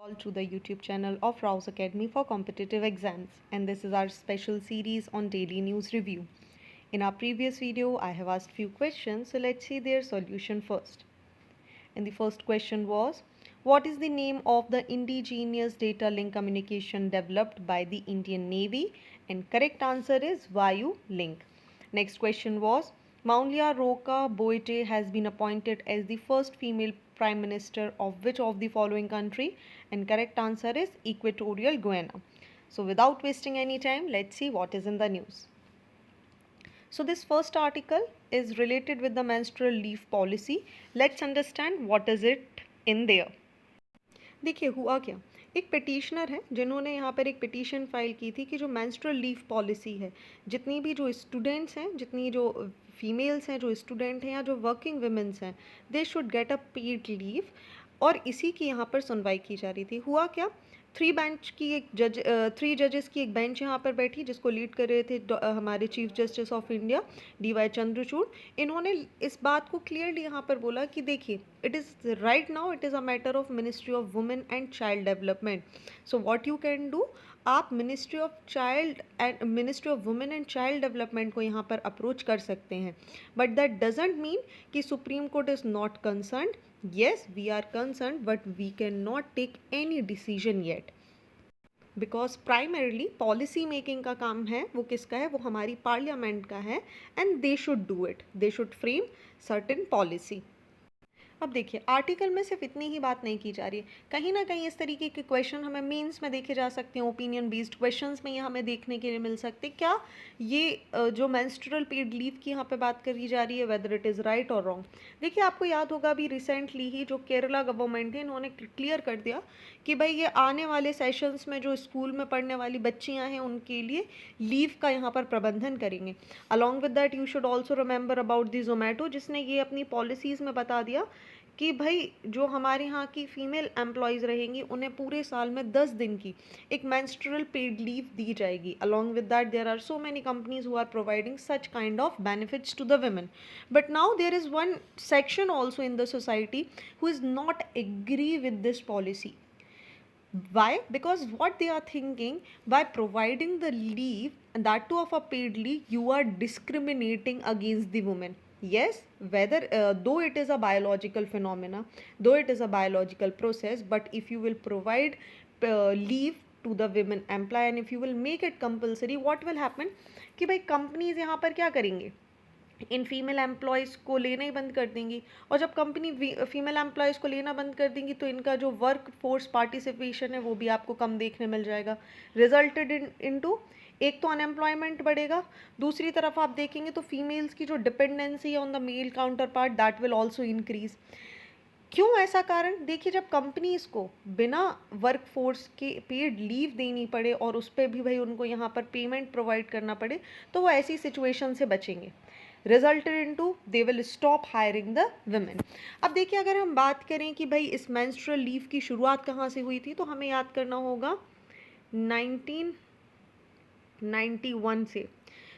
all to the YouTube channel of Rouse Academy for competitive exams, and this is our special series on daily news review. In our previous video, I have asked few questions, so let's see their solution first. And the first question was, what is the name of the indigenous data link communication developed by the Indian Navy? And correct answer is Vayu Link. Next question was, Maulia Roka Boite has been appointed as the first female Prime Minister of which of the following country? And correct answer is Equatorial Guinea. So without wasting any time, let's see what is in the news. So this first article is related with the menstrual leave policy. Let's understand what is it in there. देखिए हुआ क्या, एक petitioner है जिन्होंने यहाँ पर एक petition file की थी कि जो मेंस्ट्रुअल लीव पॉलिसी है, जितनी भी जो स्टूडेंट्स हैं, जितनी जो फीमेल्स हैं जो स्टूडेंट हैं या जो वर्किंग वुमेंस हैं, they should get a paid leave, और इसी की यहाँ पर सुनवाई की जा रही थी। हुआ क्या, थ्री जजेस की एक बेंच यहाँ पर बैठी जिसको लीड कर रहे थे हमारे chief justice of India DY Chandrachud. इन्होंने इस बात को क्लियरली यहाँ पर बोला कि देखिए, it is right now it is a matter of Ministry of Women and Child Development. So what you can do, आप Ministry of Women and Child Development को यहाँ पर अप्रोच कर सकते हैं, बट दैट डजेंट मीन कि Supreme Court is not concerned. Yes, we are concerned, but we cannot take any decision yet. Because primarily policy making का काम है, वो किसका है, वो हमारी पार्लियामेंट का है, and they should do it, they should frame certain policy. अब देखिए, आर्टिकल में सिर्फ इतनी ही बात नहीं की जा रही है, कहीं ना कहीं इस तरीके के क्वेश्चन हमें मेंस में देखे जा सकते हैं, ओपिनियन बेस्ड क्वेश्चंस में ये हमें देखने के लिए मिल सकते हैं. क्या ये जो मेंस्ट्रुअल पीरियड लीव की यहाँ पे बात करी जा रही है, वेदर इट इज़ राइट और रॉन्ग. देखिए, आपको याद होगा अभी रिसेंटली ही जो केरला गवर्नमेंट है, इन्होंने क्लियर कर दिया कि भाई ये आने वाले सेशंस में जो स्कूल में पढ़ने वाली बच्चियाँ हैं उनके लिए लीव का यहाँ पर प्रबंधन करेंगे. Along with that you should also remember about the Zomato, जिसने ये अपनी पॉलिसीज़ में बता दिया कि भाई जो हमारे यहाँ की फीमेल एम्प्लॉयज़ रहेंगी उन्हें पूरे साल में 10 दिन की एक मेंस्ट्रुअल पेड लीव दी जाएगी. Along with that there are so many companies who are providing such kind of benefits to the women. But now there is one section also in the society who is not agree with this policy. Why? Because what they are thinking, by providing the leave, and that too of a paid leave, you are discriminating against the women. Yes, whether though it is a biological phenomena, though it is a biological process, but if you will provide leave to the women employee and if you will make it compulsory, what will happen कि भाई companies यहाँ पर क्या करेंगे, in female employees को लेना ही बंद कर देंगी, और जब कंपनी फीमेल एम्प्लॉयज़ को लेना बंद कर देंगी तो इनका जो वर्क फोर्स पार्टिसिपेशन है वो भी आपको कम देखने मिल जाएगा. रिजल्टेड इनटू एक तो अनएम्प्लॉयमेंट बढ़ेगा, दूसरी तरफ आप देखेंगे तो फीमेल्स की जो डिपेंडेंसी है on the male counterpart, that will also increase. क्यों ऐसा कारण, देखिए, जब कंपनीज को बिना वर्क फोर्स के पेड लीव देनी पड़े और उस पर भी भाई उनको यहाँ पर पेमेंट प्रोवाइड करना पड़े, तो वो ऐसी सिचुएशन से बचेंगे. Resulted into they will stop hiring the women. अब देखिए, अगर हम बात करें कि भाई इस मेंस्ट्रुअल लीव की शुरुआत कहाँ से हुई थी, तो हमें याद करना होगा 1991 से,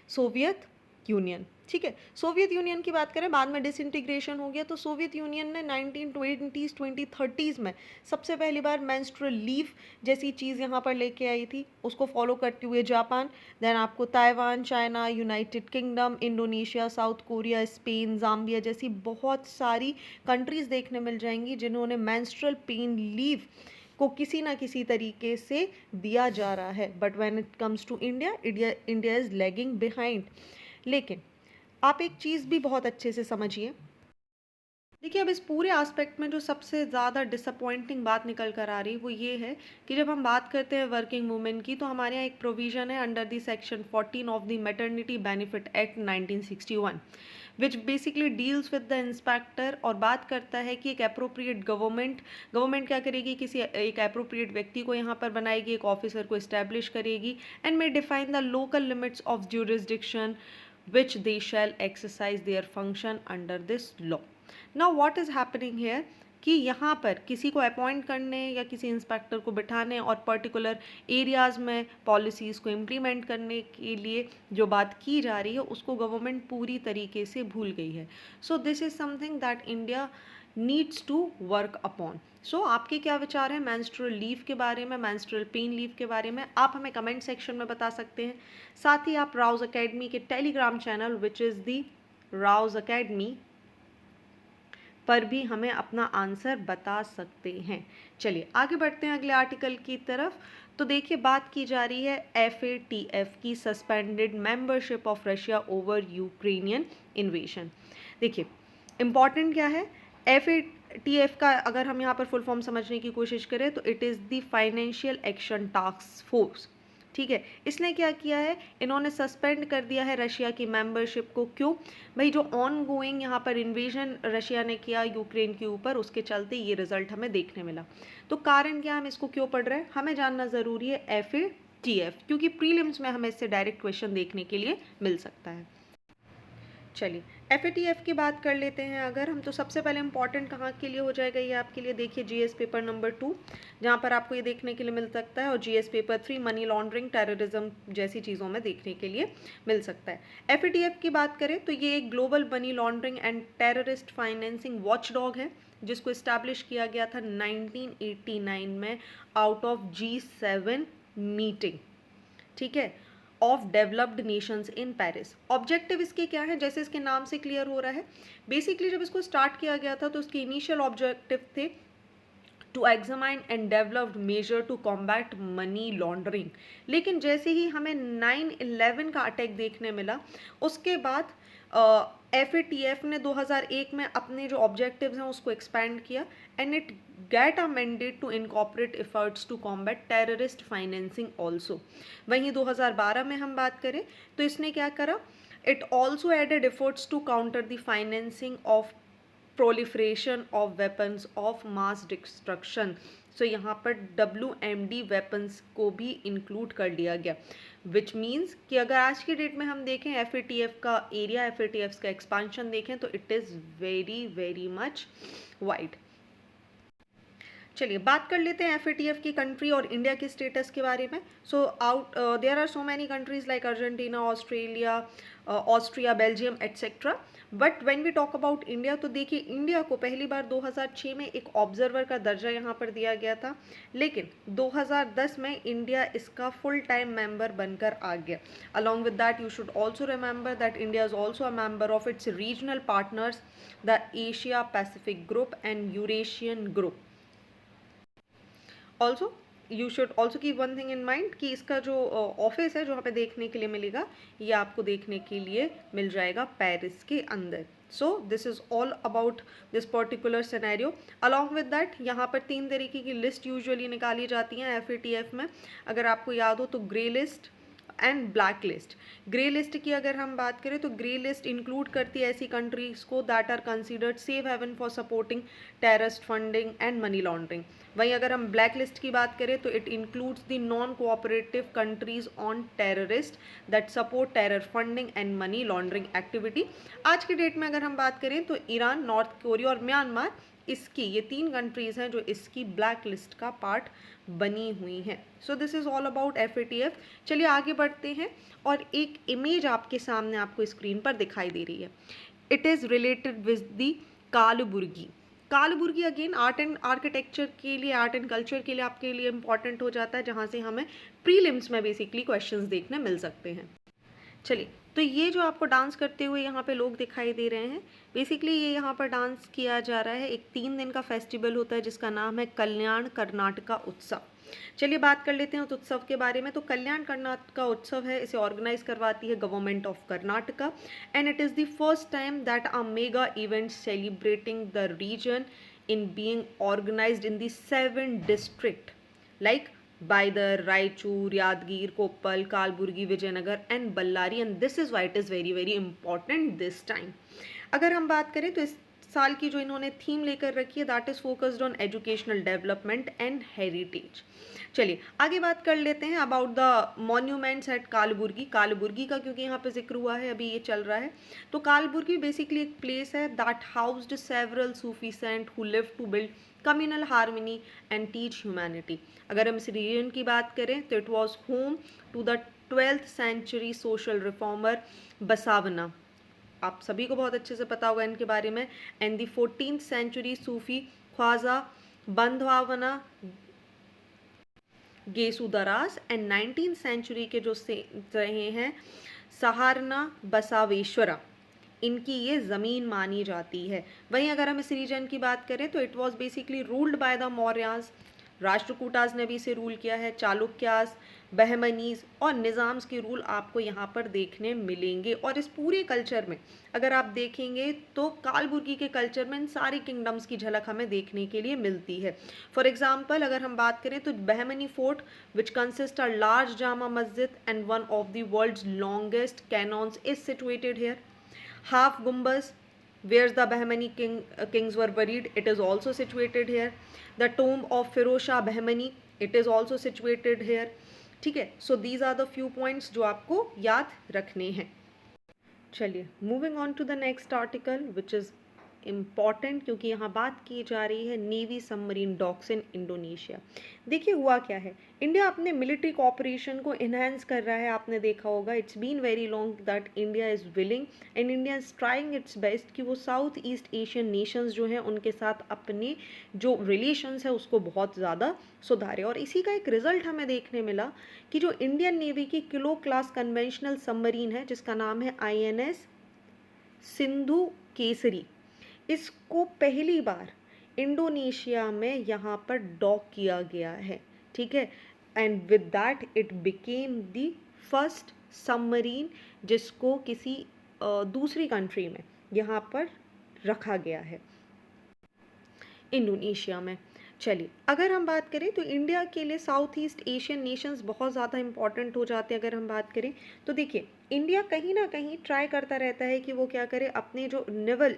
सोवियत यूनियन. ठीक है, सोवियत यूनियन की बात करें, बाद में डिसइंटीग्रेशन हो गया, तो सोवियत यूनियन ने 1920s 2030s में सबसे पहली बार मेंस्ट्रुअल लीव जैसी चीज़ यहाँ पर लेके आई थी. उसको फॉलो करते हुए जापान, देन आपको Taiwan, China, United kingdom, Indonesia, south Korea, Spain, Zambia जैसी बहुत सारी कंट्रीज़ देखने मिल जाएंगी जिन्होंने मेंस्ट्रुअल पेन लीव को किसी ना किसी तरीके से दिया जा रहा है. But when it comes to India, India is lagging behind. लेकिन आप एक चीज़ भी बहुत अच्छे से समझिए. देखिए, अब इस पूरे एस्पेक्ट में जो सबसे ज़्यादा डिसअपॉइंटिंग बात निकल कर आ रही वो ये है कि जब हम बात करते हैं वर्किंग वुमेन की, तो हमारे यहाँ एक प्रोविज़न है under the section 14 of the maternity benefit act 1961, which basically deals with the inspector, और बात करता है कि एक अप्रोप्रिएट गवर्नमेंट क्या करेगी, किसी एक अप्रोप्रिएट व्यक्ति को यहाँ पर बनाएगी, एक ऑफिसर को इस्टेब्लिश करेगी, and may define the local limits of jurisdiction which they shall exercise their function under this law. Now what is happening here कि यहाँ पर किसी को अपॉइंट करने या किसी इंस्पेक्टर को बिठाने और पर्टिकुलर एरियाज़ में पॉलिसीज़ को इम्प्लीमेंट करने के लिए जो बात की जा रही है उसको गवर्नमेंट पूरी तरीके से भूल गई है. So this is something that India needs to work upon. So आपके क्या विचार हैं मेंस्ट्रुअल लीव के बारे में, मेंस्ट्रुअल पेन लीव के बारे में, आप हमें कमेंट सेक्शन में बता सकते हैं। साथ ही आप राउज अकेडमी के Telegram channel which is the Rouse academy पर भी हमें अपना आंसर बता सकते हैं। चलिए आगे बढ़ते हैं अगले आर्टिकल की तरफ। तो देखिए बात की जा रही है FATF की, suspended membership of Russia over Ukrainian इन्वेशन। देखिए इम्पॉर्टेंट क्या है, FATF का अगर हम यहाँ पर फुल फॉर्म समझने की कोशिश करें तो it is the financial action task force. ठीक है, इसने क्या किया है, इन्होंने सस्पेंड कर दिया है रशिया की मेंबरशिप को। क्यों भाई, जो ऑन गोइंग यहाँ पर इन्वेजन रशिया ने किया यूक्रेन के ऊपर, उसके चलते ये रिजल्ट हमें देखने मिला। तो कारण क्या, हम इसको क्यों पढ़ रहे हैं, हमें जानना ज़रूरी है FATF, क्योंकि प्रीलिम्स में हमें इससे डायरेक्ट क्वेश्चन देखने के लिए मिल सकता है। चलिए FATF की बात कर लेते हैं अगर हम, तो सबसे पहले इंपॉर्टेंट कहाँ के लिए हो जाएगा ये आपके लिए, देखिए GS पेपर नंबर 2 जहाँ पर आपको ये देखने के लिए मिल सकता है, और GS paper 3 money laundering terrorism जैसी चीज़ों में देखने के लिए मिल सकता है। FATF की बात करें तो ये एक global money laundering and terrorist financing watchdog है, जिसको इस्टेब्लिश किया गया था 1989 में आउट ऑफ G7 मीटिंग, ठीक है, of developed Nations in Paris. Objective इसके क्या है, जैसे इसके नाम से क्लियर हो रहा है, बेसिकली जब इसको स्टार्ट किया गया था तो उसके इनिशियल ऑब्जेक्टिव थे to examine and developed measure to combat money laundering. लेकिन जैसे ही हमें 9/11 का अटैक देखने मिला, उसके बाद FATF ने 2001 में अपने जो ऑब्जेक्टिव्स हैं उसको एक्सपैंड किया, and it get a mandate to incorporate efforts to combat terrorist financing also. वहीं 2012 में हम बात करें तो इसने क्या करा, it also added efforts to counter the financing of proliferation of weapons of mass destruction. So यहाँ पर WMD वेपन्स को भी इंक्लूड कर लिया गया, विच मीन्स कि अगर आज की डेट में हम देखें FATF का एरिया, FATF का एक्सपांशन देखें तो it is very very much wide. चलिए बात कर लेते हैं FATF की कंट्री और इंडिया के स्टेटस के बारे में। So there are so many countries like Argentina, Australia, Austria, Belgium etcetera, but when we talk about India तो देखिए इंडिया को पहली बार 2006 में एक ऑब्जर्वर का दर्जा यहाँ पर दिया गया था, लेकिन 2010 में इंडिया इसका फुल टाइम मेंबर बनकर आ गया। Along with that you should also remember that India is also a member of its regional partners the Asia Pacific group and Eurasian group. Also you should also keep one thing in mind कि इसका जो office है जो हमें देखने के लिए मिलेगा, ये आपको देखने के लिए मिल जाएगा पेरिस के अंदर। So this is all about this particular scenario. Along with that यहाँ पर 3 तरीके की लिस्ट यूजुअली निकाली जाती हैं FATF में, अगर आपको याद हो तो grey list and black list. Grey list की अगर हम बात करें तो ग्रे लिस्ट इंक्लूड करती है ऐसी कंट्रीज को that are considered safe haven for supporting terrorist funding and money laundering. वहीं अगर हम ब्लैक लिस्ट की बात करें तो it includes the non cooperative countries on terrorist that support terror funding and money laundering activity. आज की डेट में अगर हम बात करें तो ईरान, नॉर्थ कोरिया और म्यांमार, इसकी ये 3 कंट्रीज़ हैं जो इसकी ब्लैक लिस्ट का पार्ट बनी हुई हैं। सो this is all about FATF। चलिए आगे बढ़ते हैं, और एक इमेज आपके सामने आपको स्क्रीन पर दिखाई दे रही है। It is related with the Kalaburagi. Kalaburagi again art and architecture के लिए, आर्ट एंड कल्चर के लिए आपके लिए इंपॉर्टेंट हो जाता है, जहाँ से हमें प्रीलिम्स में बेसिकली क्वेश्चंस देखने मिल सकते हैं। चलिए तो ये जो आपको डांस करते हुए यहाँ पे लोग दिखाई दे रहे हैं, बेसिकली ये यहाँ पर डांस किया जा रहा है, एक 3 दिन का फेस्टिवल होता है जिसका नाम है कल्याण कर्नाटका उत्सव। चलिए बात कर लेते हैं उस उत्सव के बारे में। तो कल्याण कर्नाटका उत्सव है, इसे ऑर्गेनाइज करवाती है government of Karnataka, and it is the first time that a mega event celebrating the region in being organized in the 7 district like Bidar, Raichur, Yadgir, Koppal, Kalburgi, Vijayanagar and Ballari, and this is why it is very very important this time। अगर हम बात करें तो इस साल की जो इन्होंने थीम लेकर रखी है that is focused on educational development and heritage. चलिए आगे बात कर लेते हैं about the monuments at Kalaburagi. Kalaburagi का क्योंकि यहाँ पे जिक्र हुआ है, अभी ये चल रहा है, तो कालबुर्गी बेसिकली एक प्लेस है that housed several Sufi saint who live to build communal harmony and teach humanity. अगर हम इस रीजन की बात करें तो it was home to the 12th century social reformer Basavanna, आप सभी को बहुत अच्छे से पता होगा इनके बारे में, and the 14th century Sufi Khwaja Bandanawaz, Gesudaraz and 19th century के जो से रहे हैं सहारना बसावेश्वरा, इनकी ये ज़मीन मानी जाती है। वहीं अगर हम इस रीजन की बात करें तो it was basically ruled by the Mauryas, Rashtrakutas ने भी इसे रूल किया है, चालुक्याज, बहमनीज और निज़ाम्स के रूल आपको यहाँ पर देखने मिलेंगे। और इस पूरे कल्चर में अगर आप देखेंगे तो कालबुर्गी के कल्चर में इन सारी किंगडम्स की झलक हमें देखने के लिए मिलती है। फॉर एग्जाम्पल अगर हम बात करें तो Bahmani fort which consist a large Jama Masjid and one of the world's longest cannons is situated here. Half Gumbaz, where the Bahmani kings were buried, it is also situated here. The tomb of Firoz Shah Bahmani, it is also situated here. ठीक है, so these are the few points जो आपको याद रखने हैं। चलिए moving on to the next article which is important, क्योंकि यहाँ बात की जा रही है navy submarine docks in Indonesia. देखिए हुआ क्या है, इंडिया अपने मिलिट्री कॉपरेशन को इन्हेंस कर रहा है। आपने देखा होगा it's been very long that India is willing and India is trying its best कि वो साउथ ईस्ट एशियन नेशंस जो हैं उनके साथ अपने जो रिलेशंस है उसको बहुत ज़्यादा सुधारे। और इसी का एक रिजल्ट हमें देखने मिला कि जो इंडियन नेवी की किलो क्लास कन्वेंशनल सबमरीन है जिसका नाम है INS सिंधु केसरी, इसको पहली बार इंडोनेशिया में यहाँ पर डॉक किया गया है। ठीक है, and with that it became the first submarine जिसको किसी दूसरी कंट्री में यहाँ पर रखा गया है इंडोनेशिया में। चलिए अगर हम बात करें तो इंडिया के लिए साउथ ईस्ट एशियन नेशंस बहुत ज़्यादा इंपॉर्टेंट हो जाते हैं। अगर हम बात करें तो देखिए इंडिया कहीं ना कहीं ट्राई करता रहता है कि वो क्या करे अपने जो नेवल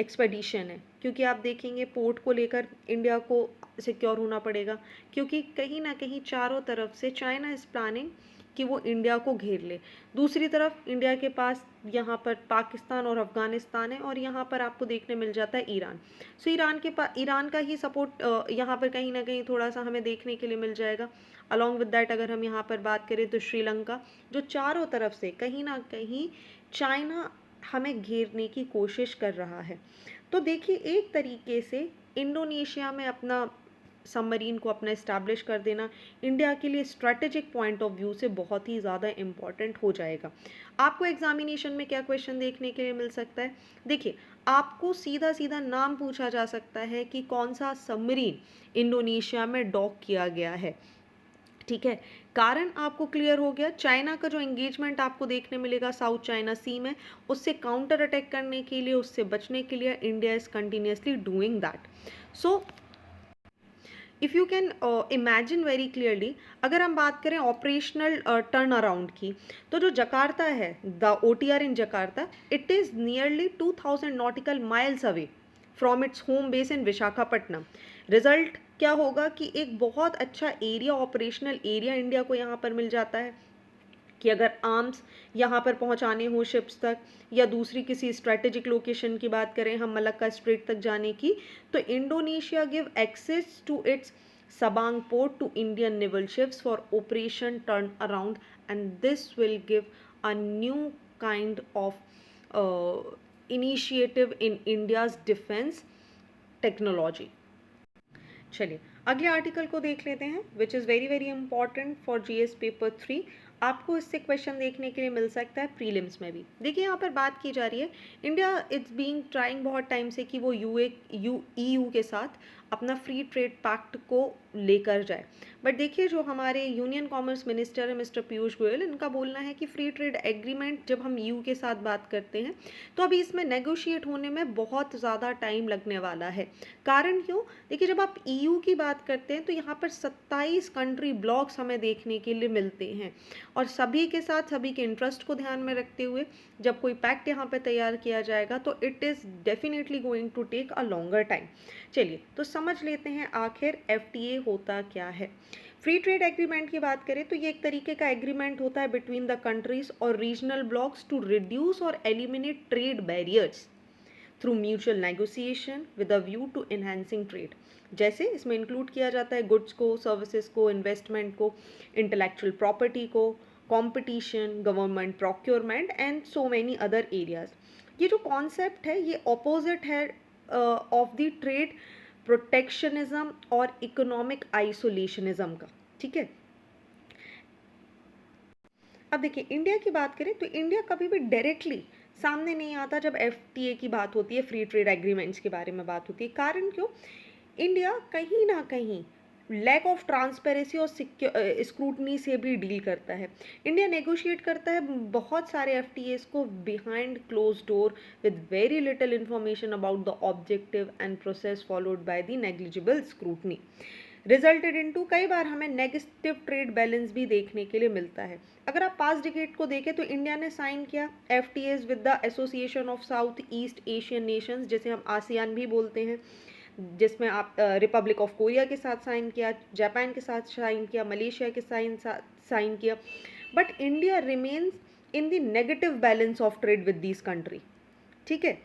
एक्सपेडिशन है, क्योंकि आप देखेंगे पोर्ट को लेकर इंडिया को सिक्योर होना पड़ेगा, क्योंकि कहीं ना कहीं चारों तरफ से चाइना इज़ प्लानिंग कि वो इंडिया को घेर ले। दूसरी तरफ इंडिया के पास यहाँ पर पाकिस्तान और अफ़गानिस्तान है और यहाँ पर आपको देखने मिल जाता है ईरान। सो ईरान का ही सपोर्ट यहाँ पर कहीं ना कहीं थोड़ा सा हमें देखने के लिए मिल जाएगा। अलॉन्ग विद दैट अगर हम यहाँ पर बात करें तो श्रीलंका, जो चारों तरफ से कहीं ना कहीं चाइना हमें घेरने की कोशिश कर रहा है। तो देखिए एक तरीके से इंडोनेशिया में अपना सबमरीन को अपना इस्टेब्लिश कर देना इंडिया के लिए स्ट्रेटेजिक पॉइंट ऑफ व्यू से बहुत ही ज़्यादा इम्पॉर्टेंट हो जाएगा। आपको एग्जामिनेशन में क्या क्वेश्चन देखने के लिए मिल सकता है, देखिए आपको सीधा सीधा नाम पूछा जा सकता है कि कौन सा सबमरीन इंडोनेशिया में डॉक किया गया है। ठीक है, कारण आपको क्लियर हो गया। चाइना का जो एंगेजमेंट आपको देखने मिलेगा साउथ चाइना सी में, उससे काउंटर अटैक करने के लिए, उससे बचने के लिए India is continuously doing that. So if you can imagine very clearly, अगर हम बात करें ऑपरेशनल टर्न अराउंड की, तो जो जकार्ता है the OTR in Jakarta, it is nearly 2000 nautical miles away from its home base in Visakhapatnam. Result क्या होगा कि एक बहुत अच्छा एरिया, ऑपरेशनल एरिया इंडिया को यहाँ पर मिल जाता है कि अगर आर्म्स यहाँ पर पहुँचाने हो शिप्स तक, या दूसरी किसी स्ट्रेटेजिक लोकेशन की बात करें हम मलक्का स्ट्रेट तक जाने की, तो Indonesia give access to its Sabang port to Indian naval ships for operation turn around, and this will give a new kind of initiative in India's defense technology. चलिए अगले आर्टिकल को देख लेते हैं which is very very important for GS paper 3। आपको इससे question देखने के लिए मिल सकता है प्रीलिम्स में भी। देखिए यहाँ पर बात की जा रही है इंडिया इट्स बीइंग ट्राइंग बहुत टाइम से कि वो EU के साथ अपना फ्री ट्रेड पैक्ट को लेकर जाए, बट देखिए जो हमारे यूनियन कॉमर्स मिनिस्टर है मिस्टर पीयूष गोयल, इनका बोलना है कि फ्री ट्रेड एग्रीमेंट जब हम EU के साथ बात करते हैं तो अभी इसमें नेगोशिएट होने में बहुत ज़्यादा टाइम लगने वाला है। कारण क्यों, देखिए जब आप EU की बात करते हैं तो यहाँ पर 27 कंट्री ब्लॉक्स हमें देखने के लिए मिलते हैं, और सभी के साथ सभी के इंटरेस्ट को ध्यान में रखते हुए जब कोई पैक्ट यहाँ पर तैयार किया जाएगा तो it is definitely going to take a longer time. चलिए तो समझ लेते हैं आखिर FTA होता क्या है। फ्री ट्रेड एग्रीमेंट की बात करें तो ये एक तरीके का एग्रीमेंट होता है बिटवीन द कंट्रीज और रीजनल ब्लॉक्स टू रिड्यूस और eliminate trade barriers through mutual negotiation with a view to enhancing trade. जैसे इसमें इंक्लूड किया जाता है गुड्स को, सर्विसेज को, इन्वेस्टमेंट को, इंटेलेक्चुअल प्रॉपर्टी को, competition, government procurement and so many other areas. ये जो कॉन्सेप्ट है ये ऑपोजिट है ऑफ द ट्रेड प्रोटेक्शनिज्म और इकोनॉमिक आइसोलेशनिज्म का। ठीक है, अब देखिए इंडिया की बात करें तो इंडिया कभी भी डायरेक्टली सामने नहीं आता जब एफटीए की बात होती है, फ्री ट्रेड एग्रीमेंट्स के बारे में बात होती है। कारण क्यों? इंडिया कहीं ना कहीं लैक ऑफ ट्रांसपेरेंसी और स्क्रूटनी से भी डील करता है। इंडिया नेगोशिएट करता है बहुत सारे एफटीएस को behind close door with very little information about the objective and process followed by the negligible scrutiny, resulted into कई बार हमें नेगेटिव ट्रेड बैलेंस भी देखने के लिए मिलता है। अगर आप पास्ट डिकेड को देखें तो इंडिया ने साइन किया FTS with the association of south east Asian Nations, जिसे हम आसियान भी बोलते हैं, जिसमें आप रिपब्लिक ऑफ कोरिया के साथ साइन किया, जापान के साथ साइन किया, मलेशिया के साइन किया। But India remains in the negative balance of trade with this country. ठीक है,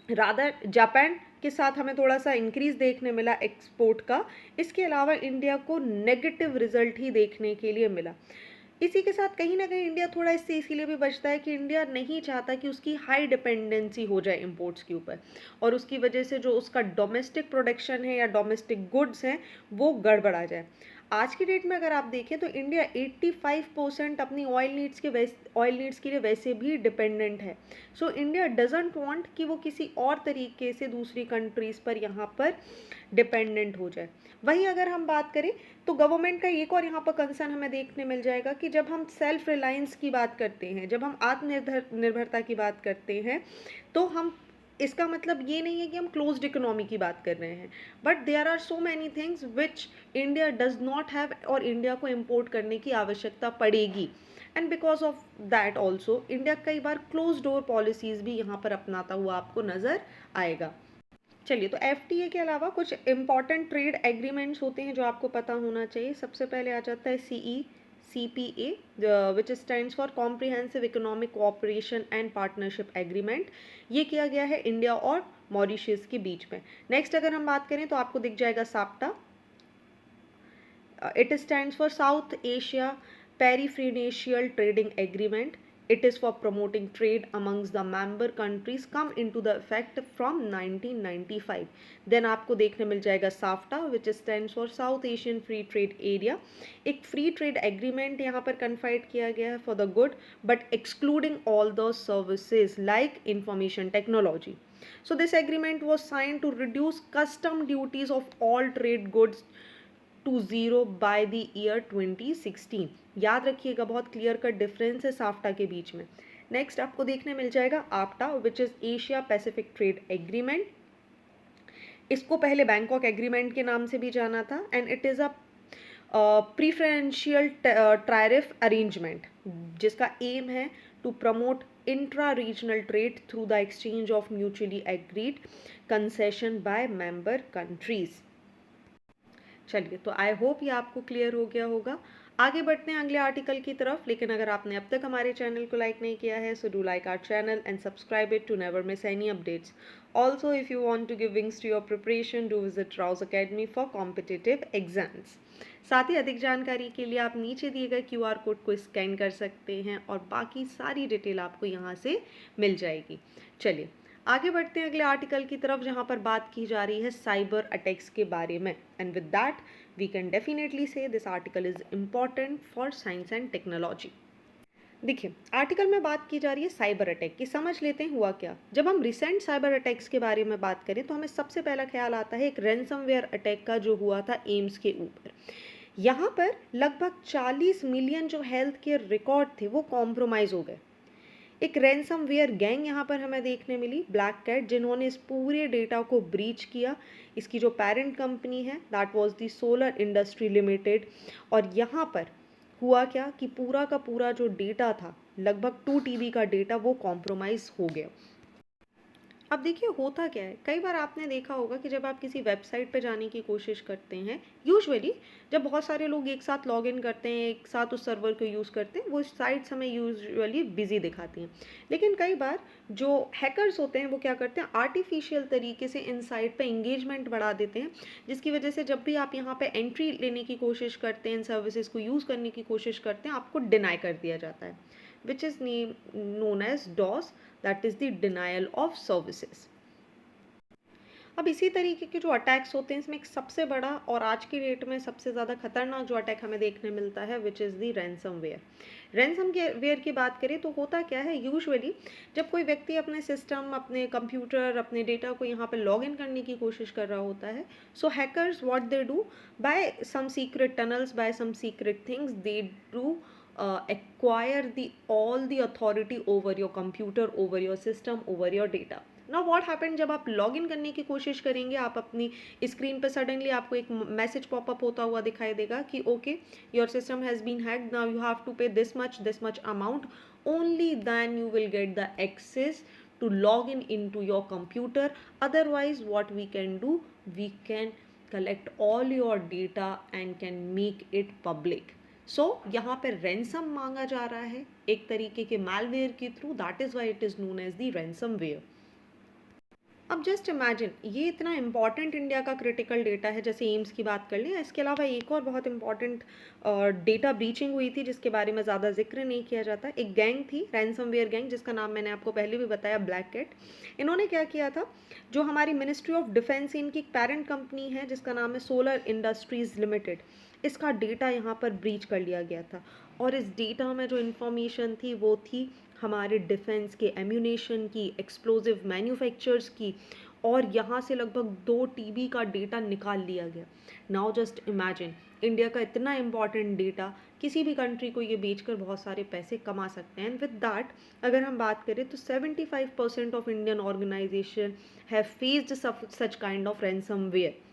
रादर जापान के साथ हमें थोड़ा सा इंक्रीज देखने मिला एक्सपोर्ट का, इसके अलावा इंडिया को नेगेटिव रिजल्ट ही देखने के लिए मिला। इसी के साथ कहीं ना कहीं इंडिया थोड़ा इससे इसीलिए भी बचता है कि इंडिया नहीं चाहता कि उसकी हाई डिपेंडेंसी हो जाए इंपोर्ट्स के ऊपर, और उसकी वजह से जो उसका डोमेस्टिक प्रोडक्शन है या डोमेस्टिक गुड्स हैं वो गड़बड़ा जाए। आज की डेट में अगर आप देखें तो इंडिया 85% अपनी ऑयल नीड्स के लिए वैसे भी डिपेंडेंट है। सो इंडिया डजेंट वांट कि वो किसी और तरीके से दूसरी कंट्रीज़ पर यहाँ पर डिपेंडेंट हो जाए। वहीं अगर हम बात करें तो गवर्नमेंट का एक और यहाँ पर कंसर्न हमें देखने मिल जाएगा कि जब हम सेल्फ रिलायंस की बात करते हैं, जब हम आत्मनिर्भरता की बात करते हैं, तो हम इसका मतलब ये नहीं है कि हम क्लोज्ड इकोनॉमी की बात कर रहे हैं, but there are so many things which India does not have और इंडिया को इम्पोर्ट करने की आवश्यकता पड़ेगी। And because of that also India कई बार क्लोज डोर पॉलिसीज़ भी यहाँ पर अपनाता हुआ आपको नज़र आएगा। चलिए, तो एफटीए के अलावा कुछ इंपॉर्टेंट ट्रेड एग्रीमेंट्स होते हैं जो आपको पता होना चाहिए। सबसे पहले आ जाता है CEPA, which stands for comprehensive economic cooperation and partnership agreement. ये किया गया है इंडिया और मॉरिशस के बीच में। नेक्स्ट अगर हम बात करें तो आपको दिख जाएगा SAPTA. It stands for South Asia Peripherential Trading Agreement. It is for promoting trade amongst the member countries, come into the effect from 1995. Then आपको देखने मिल जाएगा SAFTA, which stands for South Asian Free Trade Area. एक free trade agreement यहाँ पर confide किया गया है for the good, but excluding all those services like information technology. So this agreement was signed to reduce custom duties of all trade goods to zero by the year 2016। याद रखिएगा, बहुत clear cut difference है SAFTA के बीच में। Next आपको देखने मिल जाएगा APTA, which is Asia Pacific Trade Agreement. इसको पहले बैंकॉक एग्रीमेंट के नाम से भी जाना था, and it is a preferential tariff arrangement जिसका एम है to promote intra regional trade through the exchange of mutually agreed concession by member countries. चलिए, तो आई होप ये आपको क्लियर हो गया होगा। आगे बढ़ते हैं अगले आर्टिकल की तरफ, लेकिन अगर आपने अब तक हमारे चैनल को लाइक नहीं किया है so do like our channel and subscribe it to never miss any updates. Also if you want to give wings to your preparation do visit Rau's academy for competitive exams. साथ ही अधिक जानकारी के लिए आप नीचे दिए गए QR कोड को स्कैन कर सकते हैं और बाकी सारी डिटेल आपको यहाँ से मिल जाएगी। चलिए आगे बढ़ते हैं अगले आर्टिकल की तरफ, जहाँ पर बात की जा रही है साइबर अटैक्स के बारे में। And with that we can definitely say this article is important for science and technology. देखिए, आर्टिकल में बात की जा रही है साइबर अटैक की। समझ लेते हैं हुआ क्या। जब हम रिसेंट साइबर अटैक्स के बारे में बात करें तो हमें सबसे पहला ख्याल आता है एक रैंसमवेयर अटैक का जो हुआ था एम्स के ऊपर। यहाँ पर लगभग 40 मिलियन जो हेल्थ केयर रिकॉर्ड थे वो कॉम्प्रोमाइज़ हो गए। एक रैंसमवेयर गैंग यहाँ पर हमें देखने मिली, ब्लैक कैट, जिन्होंने इस पूरे डेटा को ब्रीच किया। इसकी जो पेरेंट कंपनी है that was the solar industry limited. और यहाँ पर हुआ क्या कि पूरा का पूरा जो डेटा था, लगभग 2 TB का डेटा, वो कॉम्प्रोमाइज़ हो गया। अब देखिए होता क्या है, कई बार आपने देखा होगा कि जब आप किसी वेबसाइट पर जाने की कोशिश करते हैं, यूजुअली जब बहुत सारे लोग एक साथ लॉग इन करते हैं, एक साथ उस सर्वर को यूज़ करते हैं, वो साइट्स हमें यूजुअली बिजी दिखाती हैं। लेकिन कई बार जो हैकर्स होते हैं वो क्या करते हैं, आर्टिफिशियल तरीके से इन साइट पर इंगेजमेंट बढ़ा देते हैं, जिसकी वजह से जब भी आप यहाँ पर एंट्री लेने की कोशिश करते हैं, इन सर्विसेज को यूज़ करने की कोशिश करते हैं, आपको डिनाई कर दिया जाता है, which is known as DOS, that is the denial of services. अब इसी तरीके के जो अटैक्स होते हैं इसमें एक सबसे बड़ा और आज की डेट में सबसे ज़्यादा खतरनाक जो अटैक हमें देखने मिलता है which is the ransomware. Ransomware की बात करें तो होता क्या है, यूजुअली जब कोई व्यक्ति अपने सिस्टम, अपने कंप्यूटर, अपने डेटा को यहाँ पर लॉग इन करने की कोशिश कर रहा होता है, so hackers what they do, by some secret tunnels, by some secret things, they do acquire the all the authority over your computer, over your system, over your data. ना what happen, जब आप log in करने की कोशिश करेंगे, आप अपनी screen पर सडनली आपको एक मैसेज पॉपअप होता हुआ दिखाई देगा कि okay your system has been hacked, now you have to pay this much amount, only then you will get the access to log in into your computer. Otherwise what we can do, we can collect all your data and can make it public. सो यहाँ पर ransom मांगा जा रहा है एक तरीके के malware के through, that is why it is known as the ransomware. अब जस्ट इमेजिन, ये इतना इंपॉर्टेंट इंडिया का क्रिटिकल डेटा है, जैसे एम्स की बात कर लें, इसके अलावा एक और बहुत इंपॉर्टेंट डेटा ब्रीचिंग हुई थी जिसके बारे में ज़्यादा जिक्र नहीं किया जाता। एक गैंग थी, रैंसमवेयर गैंग, जिसका नाम मैंने आपको पहले भी बताया, ब्लैक कैट। इन्होंने क्या किया था, जो हमारी मिनिस्ट्री ऑफ डिफेंस, इनकी एक पेरेंट कंपनी है जिसका नाम है सोलर इंडस्ट्रीज़ लिमिटेड, इसका डेटा यहाँ पर ब्रीच कर लिया गया था। और इस डेटा में जो इन्फॉर्मेशन थी वो थी हमारे डिफेंस के एम्यूनेशन की, एक्सप्लोजिव मैन्युफैक्चरर्स की, और यहाँ से लगभग 2 TB का डेटा निकाल लिया गया। नाउ जस्ट इमेजिन, इंडिया का इतना इंपॉर्टेंट डेटा, किसी भी कंट्री को ये बेचकर बहुत सारे पैसे कमा सकते हैं। एंड विद दैट अगर हम बात करें तो 75% of Indian organization have faced such kind of ransomware.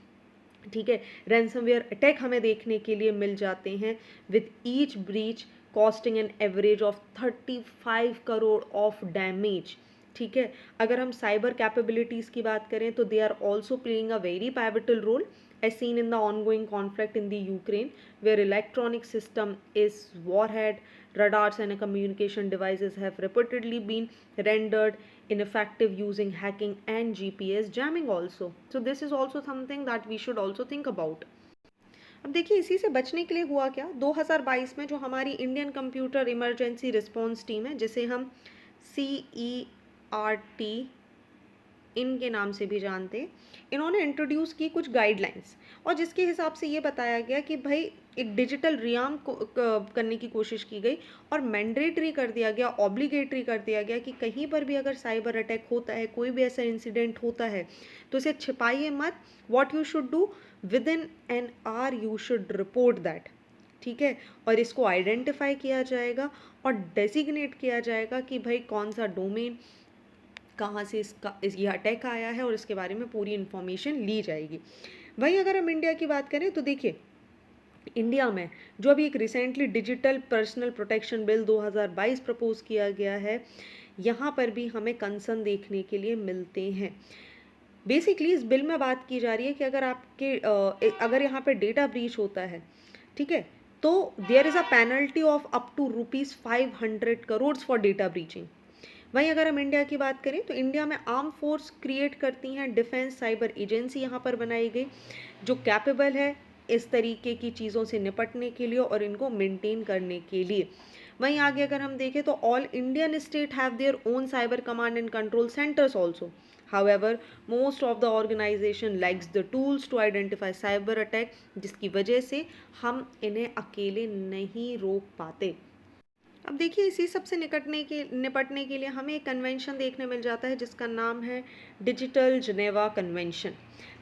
ठीक है, रैंसमवेयर अटैक हमें देखने के लिए मिल जाते हैं with each breach costing an average of 35 crore of damage. ठीक है, अगर हम साइबर कैपेबिलिटीज़ की बात करें तो they are also playing a very pivotal role as seen in the ongoing conflict in the Ukraine, where electronic system is warhead, radars and communication devices have reportedly been rendered ineffective using hacking and GPS jamming also. So this is also something that we should also think about. अब देखिए इसी से बचने के लिए हुआ क्या, 2022 में जो हमारी Indian computer emergency response team है, जिसे हम CERT इनके नाम से भी जानते हैं, इन्होंने इंट्रोड्यूस की कुछ गाइडलाइंस, और जिसके हिसाब से ये बताया गया कि भाई एक डिजिटल रियाम करने की कोशिश की गई और मैंडेटरी कर दिया गया, ऑब्लिगेटरी कर दिया गया कि कहीं पर भी अगर साइबर अटैक होता है, कोई भी ऐसा इंसिडेंट होता है, तो इसे छिपाइए मत। What you should do, with in an hour you should report that. ठीक है, और इसको आइडेंटिफाई किया जाएगा और डेजिग्नेट किया जाएगा कि भाई कौन सा डोमेन, कहाँ से ये अटैक आया है, और इसके बारे में पूरी इन्फॉर्मेशन ली जाएगी। वहीं अगर हम इंडिया की बात करें तो देखिए इंडिया में जो अभी एक recently digital personal protection bill 2022 propose किया गया है, यहाँ पर भी हमें कंसर्न देखने के लिए मिलते हैं। बेसिकली इस बिल में बात की जा रही है कि अगर यहाँ पे डेटा ब्रीच होता है, ठीक है, तो there is a penalty of up to ₹500 crore for data breaching. वहीं अगर हम इंडिया की बात करें तो इंडिया में आर्म फोर्स क्रिएट करती हैं डिफेंस साइबर एजेंसी यहाँ पर बनाई गई, जो कैपेबल है इस तरीके की चीज़ों से निपटने के लिए और इनको मेंटेन करने के लिए। वहीं आगे अगर हम देखें तो all Indian state have their own cyber command and control centres also. However, most of the organization lacks the tools to identify cyber attack, जिसकी वजह से हम इन्हें अकेले नहीं रोक पाते। अब देखिए इसी सब से निपटने के लिए हमें एक कन्वेंशन देखने मिल जाता है जिसका नाम है डिजिटल जिनेवा कन्वेंशन।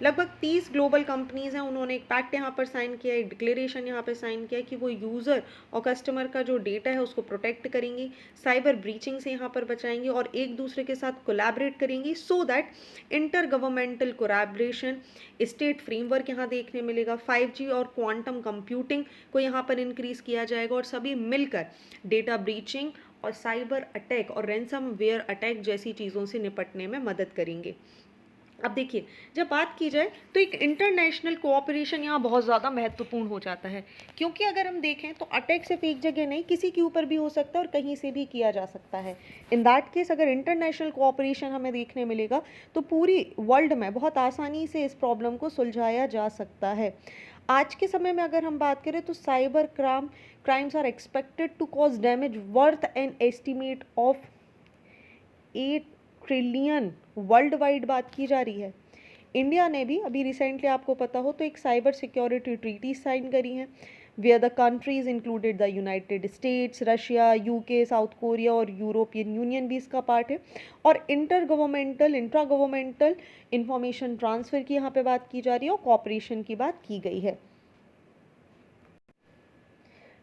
लगभग 30 ग्लोबल कंपनीज़ हैं, उन्होंने एक पैक्ट यहाँ पर साइन किया, एक डिक्लेरेशन यहाँ पर साइन किया कि वो यूज़र और कस्टमर का जो डेटा है उसको प्रोटेक्ट करेंगी, साइबर ब्रीचिंग से यहाँ पर बचाएंगी और एक दूसरे के साथ कोलैबोरेट करेंगी, so that inter governmental collaboration, state framework यहाँ देखने मिलेगा, 5G और क्वांटम कंप्यूटिंग को यहाँ पर इंक्रीज़ किया जाएगा और सभी मिलकर डेटा ब्रीचिंग और साइबर अटैक और रैंसमवेयर अटैक जैसी चीज़ों से निपटने में मदद करेंगे। अब देखिए जब बात की जाए तो एक इंटरनेशनल कोऑपरेशन यहाँ बहुत ज़्यादा महत्वपूर्ण हो जाता है, क्योंकि अगर हम देखें तो अटैक सिर्फ एक जगह नहीं, किसी के ऊपर भी हो सकता है और कहीं से भी किया जा सकता है। इन दैट केस अगर इंटरनेशनल कोऑपरेशन हमें देखने मिलेगा तो पूरी वर्ल्ड में बहुत आसानी से इस प्रॉब्लम को सुलझाया जा सकता है। आज के समय में अगर हम बात करें तो cyber crimes are expected to cause damage worth an estimate of 8 trillion worldwide बात की जा रही है। इंडिया ने भी अभी रिसेंटली आपको पता हो तो एक साइबर सिक्योरिटी ट्रीटी साइन करी हैं, where the countries included the United States, Russia, UK, South Korea और यूरोपियन यूनियन भी इसका पार्ट है। और इंट्रा गवर्नमेंटल इंफॉर्मेशन ट्रांसफ़र की यहाँ पे बात की जा रही है और कॉपरेशन की बात की गई है।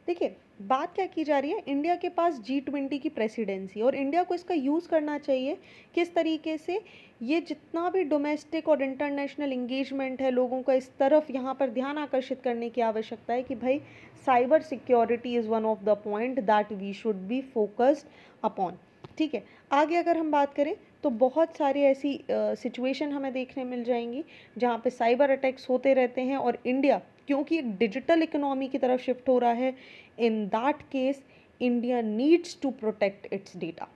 देखिए, बात क्या की जा रही है, इंडिया के पास G20 की प्रेसिडेंसी और इंडिया को इसका यूज़ करना चाहिए किस तरीके से, ये जितना भी डोमेस्टिक और इंटरनेशनल इंगेजमेंट है, लोगों का इस तरफ यहाँ पर ध्यान आकर्षित करने की आवश्यकता है कि भाई cyber security is one of the point that we should be focused upon. ठीक है, आगे अगर हम बात करें तो बहुत सारी ऐसी सिचुएशन हमें देखने मिल जाएंगी जहाँ पे साइबर अटैक्स होते रहते हैं, और इंडिया क्योंकि एक डिजिटल इकोनॉमी की तरफ शिफ्ट हो रहा है, in that case India needs to protect its data.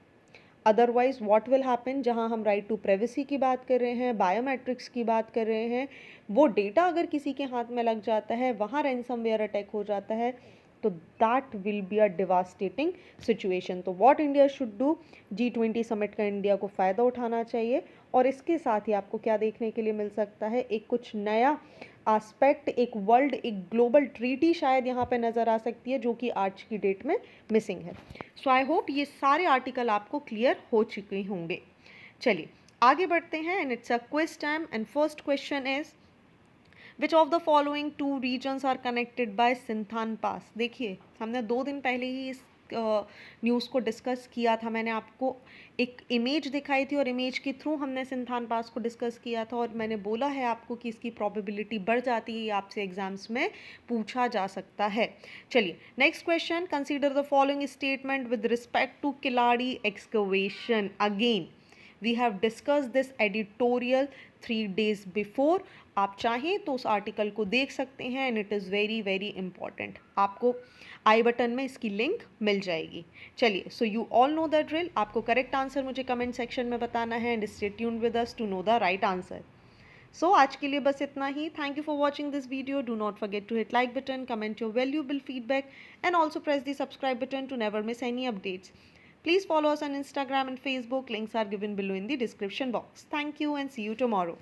Otherwise what will happen, जहां हम राइट टू प्राइवेसी की बात कर रहे हैं, बायोमेट्रिक्स की बात कर रहे हैं, वो डेटा अगर किसी के हाथ में लग जाता है, वहां रैंसमवेयर अटैक हो जाता है, तो that will be a devastating situation. तो what India should do, G20 summit का इंडिया को फ़ायदा उठाना चाहिए, और इसके साथ ही आपको क्या देखने के लिए मिल सकता है, एक कुछ नया आस्पेक्ट, एक वर्ल्ड, एक ग्लोबल ट्रीटी शायद यहाँ पे नज़र आ सकती है, जो कि आज की डेट में मिसिंग है। सो आई होप ये सारे आर्टिकल आपको क्लियर हो चुके होंगे। चलिए आगे बढ़ते हैं, and it's a quiz time, and first question is which of the following two regions are connected by Sinthan pass. देखिए, हमने 2 दिन पहले ही इस न्यूज़ को डिस्कस किया था, मैंने आपको एक इमेज दिखाई थी और इमेज के थ्रू हमने सिंथान पास को डिस्कस किया था, और मैंने बोला है आपको कि इसकी प्रोबेबिलिटी बढ़ जाती है, आपसे एग्जाम्स में पूछा जा सकता है। चलिए next question, consider the following statement with respect to Keeladi excavation. Again we have discuss this editorial 3 days before, आप चाहें तो उस आर्टिकल को देख सकते हैं, and it is very very important. आपको आई बटन में इसकी लिंक मिल जाएगी। चलिए, so you all know the drill, आपको करेक्ट आंसर मुझे कमेंट सेक्शन में बताना है, and stay tuned with us to know the right answer. So आज के लिए बस इतना ही। Thank you for watching this video, do not forget to hit like button, comment your valuable feedback, and also press the subscribe button to never miss any updates. Please follow us on Instagram and Facebook. Links are given below in the description box. Thank you and see you tomorrow.